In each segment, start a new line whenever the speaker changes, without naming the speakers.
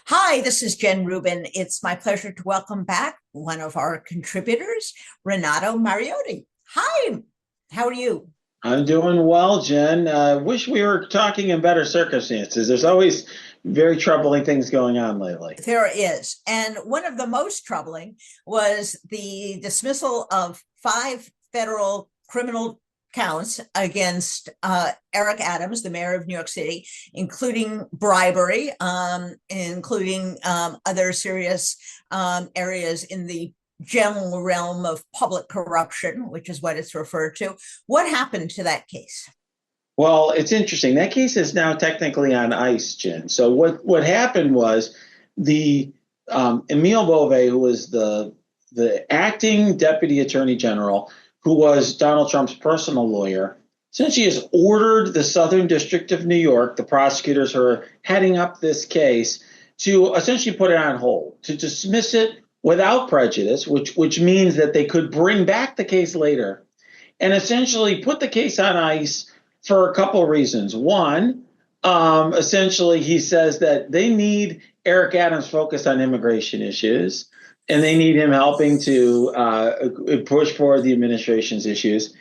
Hi, this is Jen Rubin. It's my pleasure to welcome back one of our contributors, Renato Mariotti. Hi, how are you?
I'm doing well, Jen. Wish we were talking in better circumstances. There's always very troubling things going on lately.
There is. And one of the most troubling was the dismissal of five federal criminal counts against Eric Adams, the mayor of New York City, including bribery, including other serious areas in the general realm of public corruption, which is what it's referred to. What happened to that case?
Well, it's interesting. That case is now technically on ice, Jen. So what happened was the Emil Bove, who was the acting deputy attorney general, who was Donald Trump's personal lawyer, essentially has ordered the Southern District of New York, the prosecutors who are heading up this case, to essentially put it on hold, to dismiss it without prejudice, which means that they could bring back the case later and essentially put the case on ice for a couple of reasons. One, essentially, he says that they need Eric Adams focused on immigration issues, and they need him helping to push forward the administration's issues.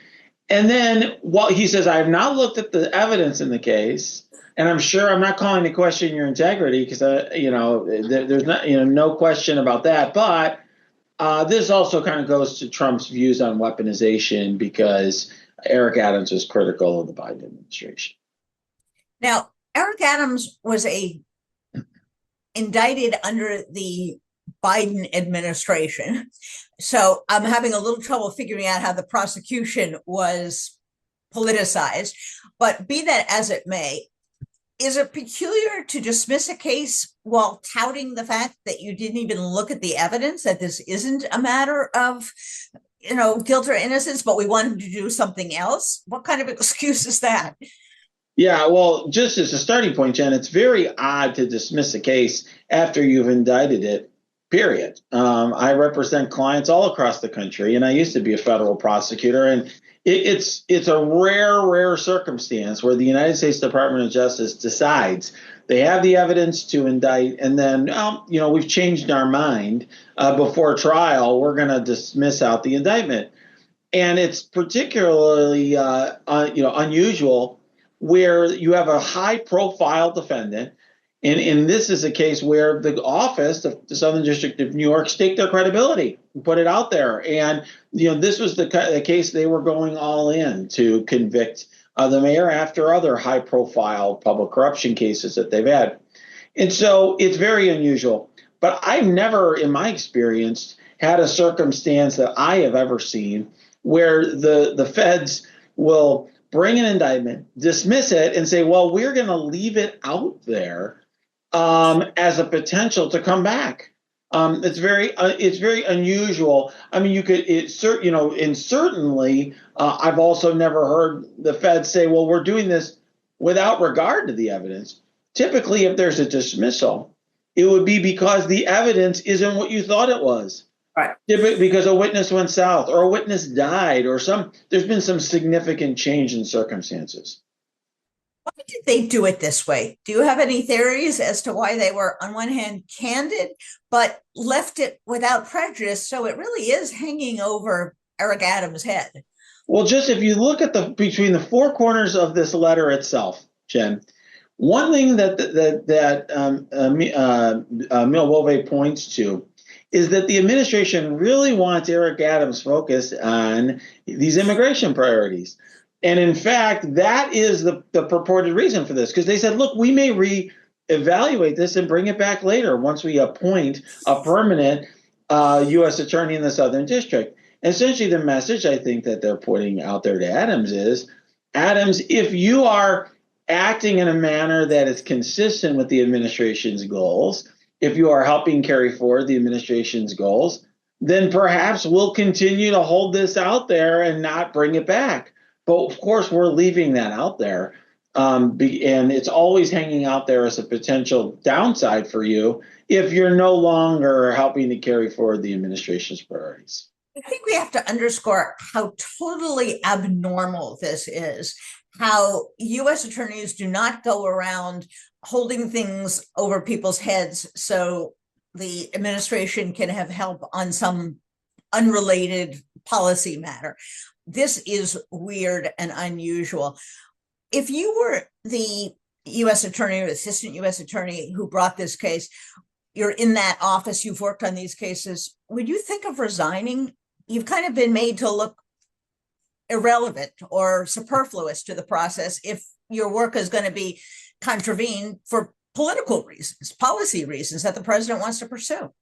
And then, while he says, I have not looked at the evidence in the case, and I'm sure I'm not calling to question your integrity because there's not no question about that. But this also kind of goes to Trump's views on weaponization because Eric Adams was critical of the Biden administration.
Now, Eric Adams was indicted under the Biden administration. So I'm having a little trouble figuring out how the prosecution was politicized. But be that as it may, is it peculiar to dismiss a case while touting the fact that you didn't even look at the evidence, that this isn't a matter of, guilt or innocence, but we wanted to do something else? What kind of excuse is that?
Yeah, well, just as a starting point, Jen, it's very odd to dismiss a case after you've indicted it, period. I represent clients all across the country, and I used to be a federal prosecutor, and it's a rare circumstance where the United States Department of Justice decides they have the evidence to indict, and then, we've changed our mind before trial, we're going to dismiss out the indictment. And it's particularly, unusual where you have a high profile defendant. And this is a case where the office, the Southern District of New York, staked their credibility and put it out there. And, this was the case they were going all in to convict the mayor after other high profile public corruption cases that they've had. And so it's very unusual. But I've never, in my experience, had a circumstance that I have ever seen where the feds will bring an indictment, dismiss it, and say, well, we're going to leave it out there as a potential to come back. It's very unusual. I mean, and certainly, I've also never heard the Fed say, well, we're doing this without regard to the evidence. Typically, if there's a dismissal, it would be because the evidence isn't what you thought it was.
Right.
Because a witness went south or a witness died or there's been some significant change in circumstances.
Why did they do it this way? Do you have any theories as to why they were, on one hand, candid, but left it without prejudice? So it really is hanging over Eric Adams' head.
Well, just if you look at between the four corners of this letter itself, Jen, one thing that Milvove points to is that the administration really wants Eric Adams focused on these immigration priorities. And in fact, that is the purported reason for this, because they said, look, we may reevaluate this and bring it back later once we appoint a permanent U.S. attorney in the Southern District. And essentially, the message I think that they're putting out there to Adams is, Adams, if you are acting in a manner that is consistent with the administration's goals, if you are helping carry forward the administration's goals, then perhaps we'll continue to hold this out there and not bring it back. But of course, we're leaving that out there. And it's always hanging out there as a potential downside for you if you're no longer helping to carry forward the administration's priorities.
I think we have to underscore how totally abnormal this is. how U.S. attorneys do not go around holding things over people's heads so the administration can have help on some unrelated policy matter. This is weird and unusual. If you were the U.S. attorney or assistant U.S. attorney who brought this case, you're in that office, you've worked on these cases, would you think of resigning? You've kind of been made to look irrelevant or superfluous to the process if your work is going to be contravened for political reasons, policy reasons that the president wants to pursue.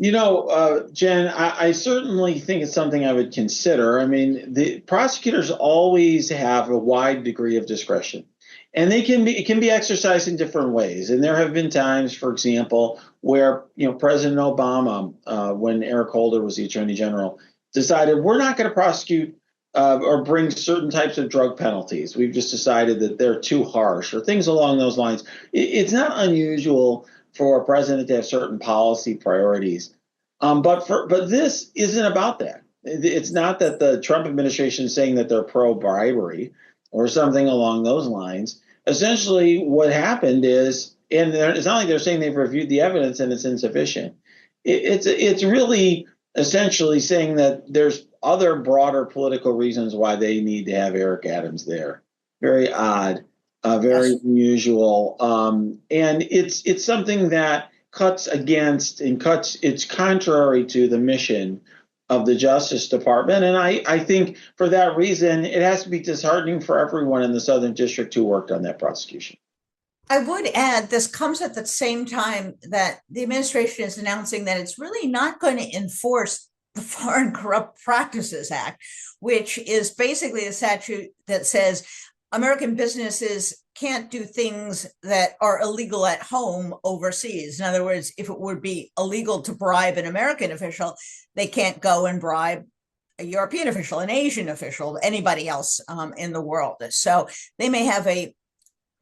Jen, I certainly think it's something I would consider. I mean, the prosecutors always have a wide degree of discretion, and it can be exercised in different ways. And there have been times, for example, where President Obama, when Eric Holder was the Attorney General, decided we're not going to prosecute or bring certain types of drug penalties. We've just decided that they're too harsh, or things along those lines. It's not unusual for a president to have certain policy priorities. But this isn't about that. It's not that the Trump administration is saying that they're pro-bribery or something along those lines. Essentially, what happened is, and it's not like they're saying they've reviewed the evidence and it's insufficient. It's really essentially saying that there's other broader political reasons why they need to have Eric Adams there. Very odd. Very unusual, and it's something that it's contrary to the mission of the Justice Department, and I think for that reason it has to be disheartening for everyone in the Southern District who worked on that prosecution.
I would add this comes at the same time that the administration is announcing that it's really not going to enforce the Foreign Corrupt Practices Act, which is basically a statute that says American businesses can't do things that are illegal at home overseas. In other words, if it would be illegal to bribe an American official, they can't go and bribe a European official, an Asian official, anybody else in the world. So they may have a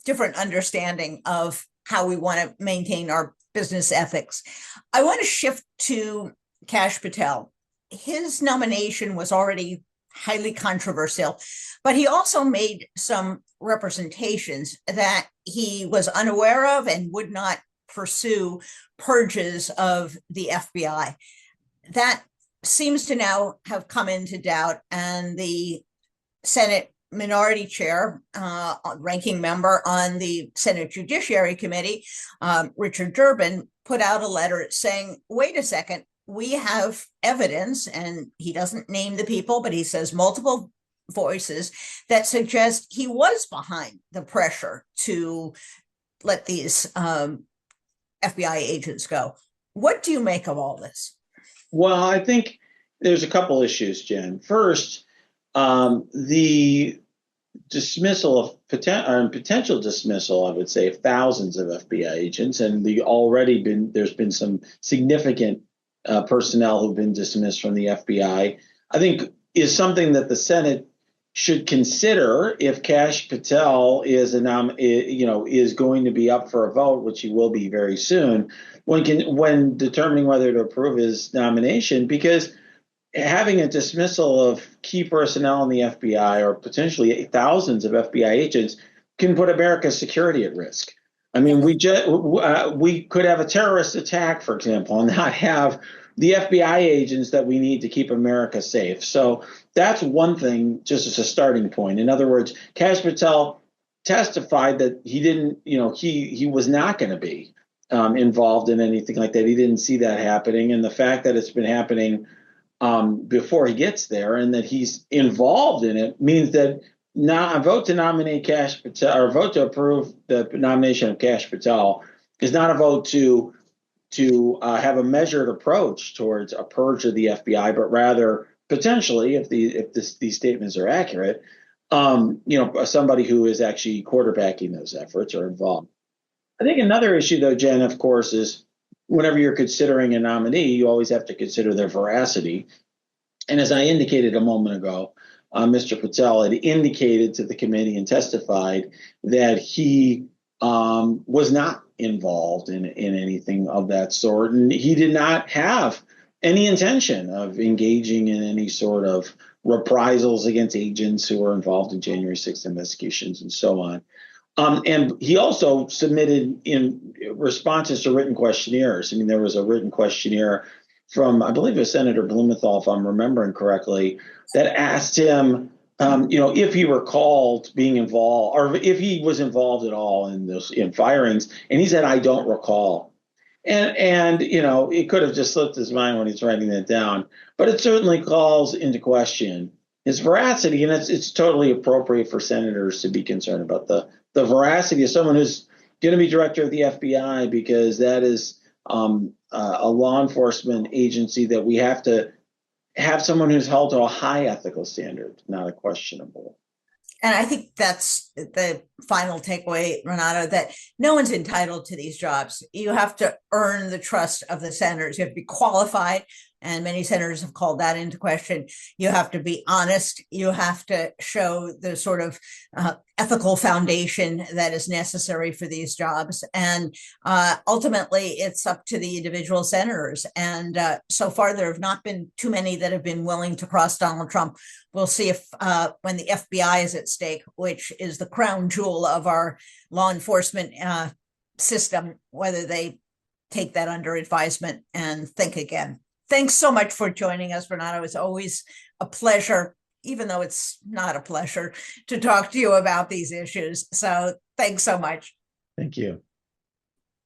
different understanding of how we want to maintain our business ethics. I want to shift to Kash Patel. His nomination was already highly controversial, but he also made some representations that he was unaware of and would not pursue purges of the FBI. That seems to now have come into doubt, and the Senate minority chair, ranking member on the Senate Judiciary Committee, Richard Rubin, put out a letter saying, wait a second, we have evidence, and he doesn't name the people, but he says multiple voices that suggest he was behind the pressure to let these FBI agents go. What do you make of all this?
Well, I think there's a couple issues, Jen. First, the dismissal of potential dismissal, I would say, of thousands of FBI agents, and there's been some significant personnel who've been dismissed from the FBI, I think is something that the Senate should consider if Kash Patel is going to be up for a vote, which he will be very soon, when determining whether to approve his nomination, because having a dismissal of key personnel in the FBI, or potentially thousands of FBI agents, can put America's security at risk. I mean, we could have a terrorist attack, for example, and not have the FBI agents that we need to keep America safe. So that's one thing, just as a starting point. In other words, Kash Patel testified that he didn't, he was not going to be involved in anything like that. He didn't see that happening. And the fact that it's been happening before he gets there, and that he's involved in it, means that a vote to nominate Kash Patel, or vote to approve the nomination of Kash Patel, is not a vote to have a measured approach towards a purge of the FBI, but rather potentially, if these statements are accurate, somebody who is actually quarterbacking those efforts or involved. I think another issue, though, Jen, of course, is whenever you're considering a nominee, you always have to consider their veracity. And as I indicated a moment ago, Mr. Patel had indicated to the committee and testified that he was not involved in anything of that sort, and he did not have any intention of engaging in any sort of reprisals against agents who were involved in January 6th investigations and so on. And he also submitted in responses to written questionnaires. I mean, there was a written questionnaire from, I believe it was Senator Blumenthal, if I'm remembering correctly, that asked him, if he recalled being involved or if he was involved at all in firings. And he said, I don't recall. And it could have just slipped his mind when he's writing that down, but it certainly calls into question his veracity. And it's totally appropriate for senators to be concerned about the veracity of someone who's going to be director of the FBI, because that is a law enforcement agency that we have to have someone who's held to a high ethical standard, not a questionable.
And I think that's the final takeaway, Renato, that no one's entitled to these jobs. You have to earn the trust of the senators. You have to be qualified. And many senators have called that into question. You have to be honest. You have to show the sort of ethical foundation that is necessary for these jobs. And ultimately, it's up to the individual senators. And so far, there have not been too many that have been willing to cross Donald Trump. We'll see if when the FBI is at stake, which is the crown jewel of our law enforcement system, whether they take that under advisement and think again. Thanks so much for joining us, Renato. It's always a pleasure, even though it's not a pleasure, to talk to you about these issues. So thanks so much.
Thank you.